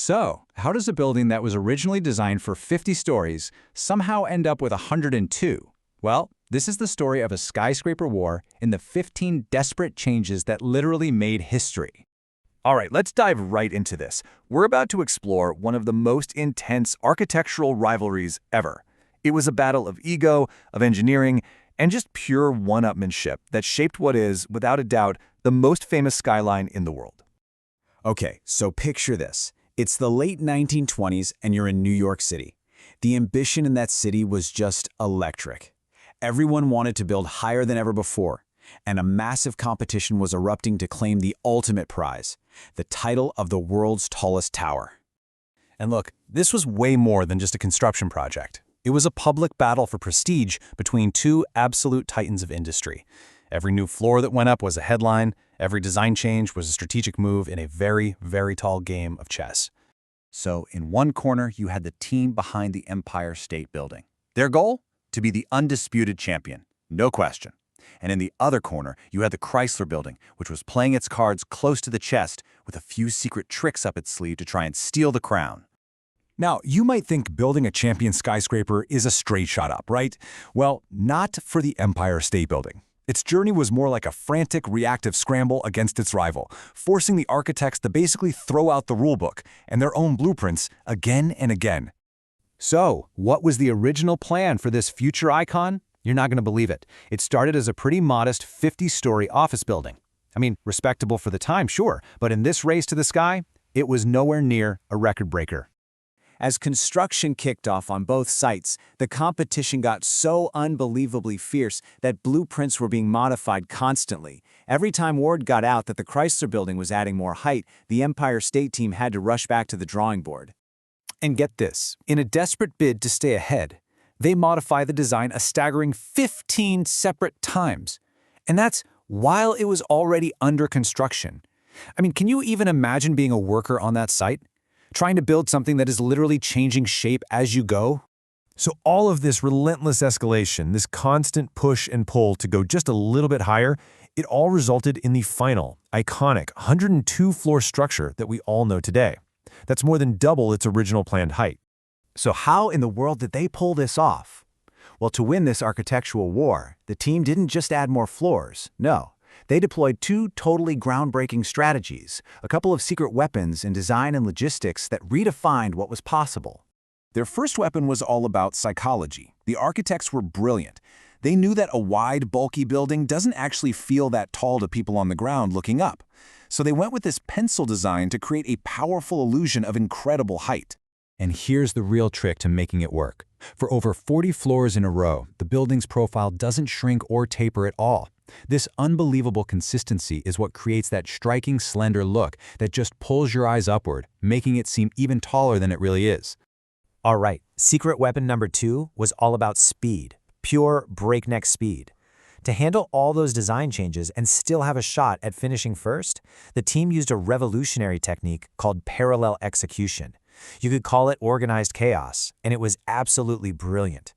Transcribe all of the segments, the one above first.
So, how does a building that was originally designed for 50 stories somehow end up with 102? Well, this is the story of a skyscraper war in the 15 desperate changes that literally made history. All right, let's dive right into this. We're about to explore one of the most intense architectural rivalries ever. It was a battle of ego, of engineering, and just pure one-upmanship that shaped what is, without a doubt, the most famous skyline in the world. Okay, so picture this. It's the late 1920s and you're in New York City. The ambition in that city was just electric. Everyone wanted to build higher than ever before, and a massive competition was erupting to claim the ultimate prize, the title of the world's tallest tower. And look, this was way more than just a construction project. It was a public battle for prestige between two absolute titans of industry. Every new floor that went up was a headline. Every design change was a strategic move in a very, very tall game of chess. So in one corner, you had the team behind the Empire State Building. Their goal? To be the undisputed champion, no question. And in the other corner, you had the Chrysler Building, which was playing its cards close to the chest with a few secret tricks up its sleeve to try and steal the crown. Now, you might think building a champion skyscraper is a straight shot up, right? Well, not for the Empire State Building. Its journey was more like a frantic, reactive scramble against its rival, forcing the architects to basically throw out the rulebook and their own blueprints again and again. So, what was the original plan for this future icon? You're not going to believe it. It started as a pretty modest 50-story office building. I mean, respectable for the time, sure, but in this race to the sky, it was nowhere near a record breaker. As construction kicked off on both sites, the competition got so unbelievably fierce that blueprints were being modified constantly. Every time word got out that the Chrysler Building was adding more height, the Empire State team had to rush back to the drawing board. And get this, in a desperate bid to stay ahead, they modify the design a staggering 15 separate times. And that's while it was already under construction. I mean, can you even imagine being a worker on that site? Trying to build something that is literally changing shape as you go? So all of this relentless escalation, this constant push and pull to go just a little bit higher, it all resulted in the final, iconic 102-floor structure that we all know today. That's more than double its original planned height. So how in the world did they pull this off? Well, to win this architectural war, the team didn't just add more floors, no. They deployed two totally groundbreaking strategies, a couple of secret weapons in design and logistics that redefined what was possible. Their first weapon was all about psychology. The architects were brilliant. They knew that a wide, bulky building doesn't actually feel that tall to people on the ground looking up. So they went with this pencil design to create a powerful illusion of incredible height. And here's the real trick to making it work. For over 40 floors in a row, the building's profile doesn't shrink or taper at all. This unbelievable consistency is what creates that striking, slender look that just pulls your eyes upward, making it seem even taller than it really is. All right, secret weapon number 2 was all about speed, pure breakneck speed. To handle all those design changes and still have a shot at finishing first, the team used a revolutionary technique called parallel execution. You could call it organized chaos, and it was absolutely brilliant.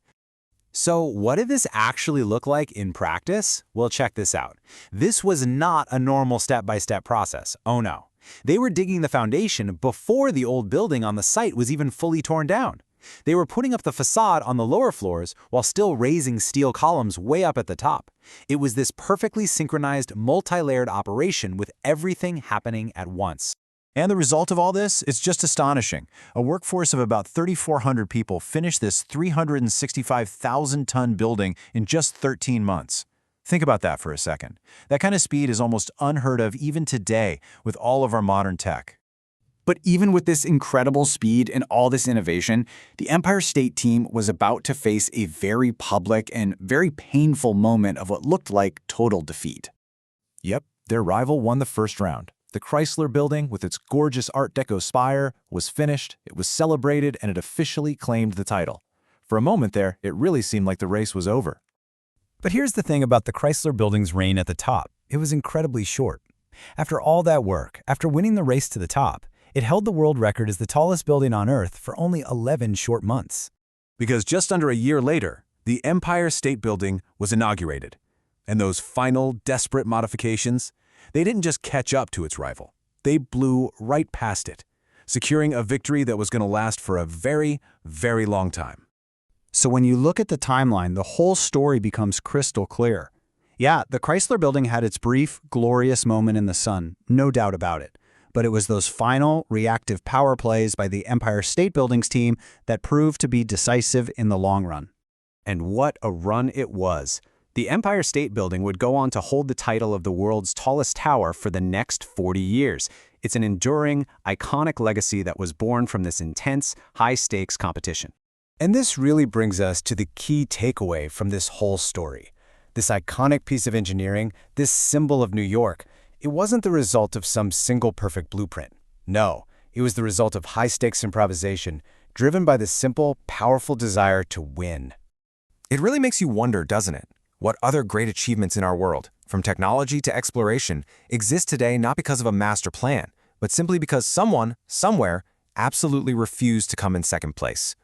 So what did this actually look like in practice? Well, check this out. This was not a normal step-by-step process. Oh no. They were digging the foundation before the old building on the site was even fully torn down. They were putting up the facade on the lower floors while still raising steel columns way up at the top. It was this perfectly synchronized, multi-layered operation with everything happening at once. And the result of all this is just astonishing. A workforce of about 3,400 people finished this 365,000-ton building in just 13 months. Think about that for a second. That kind of speed is almost unheard of even today with all of our modern tech. But even with this incredible speed and all this innovation, the Empire State team was about to face a very public and very painful moment of what looked like total defeat. Yep, their rival won the first round. The Chrysler Building, with its gorgeous Art Deco spire, was finished, it was celebrated, and it officially claimed the title. For a moment there, it really seemed like the race was over. But here's the thing about the Chrysler Building's reign at the top. It was incredibly short. After all that work, after winning the race to the top, it held the world record as the tallest building on Earth for only 11 short months. Because just under a year later, the Empire State Building was inaugurated. And those final, desperate modifications, they didn't just catch up to its rival. They blew right past it. securing a victory that was going to last for a very, very long time. So when you look at the timeline, the whole story becomes crystal clear. Yeah, the Chrysler Building had its brief, glorious moment in the sun, no doubt about it. But it was those final, reactive power plays by the Empire State Building's team that proved to be decisive in the long run. And what a run it was. The Empire State Building would go on to hold the title of the world's tallest tower for the next 40 years. It's an enduring, iconic legacy that was born from this intense, high-stakes competition. And this really brings us to the key takeaway from this whole story. This iconic piece of engineering, this symbol of New York, it wasn't the result of some single perfect blueprint. No, it was the result of high-stakes improvisation, driven by the simple, powerful desire to win. It really makes you wonder, doesn't it? What other great achievements in our world, from technology to exploration, exist today not because of a master plan, but simply because someone, somewhere, absolutely refused to come in second place.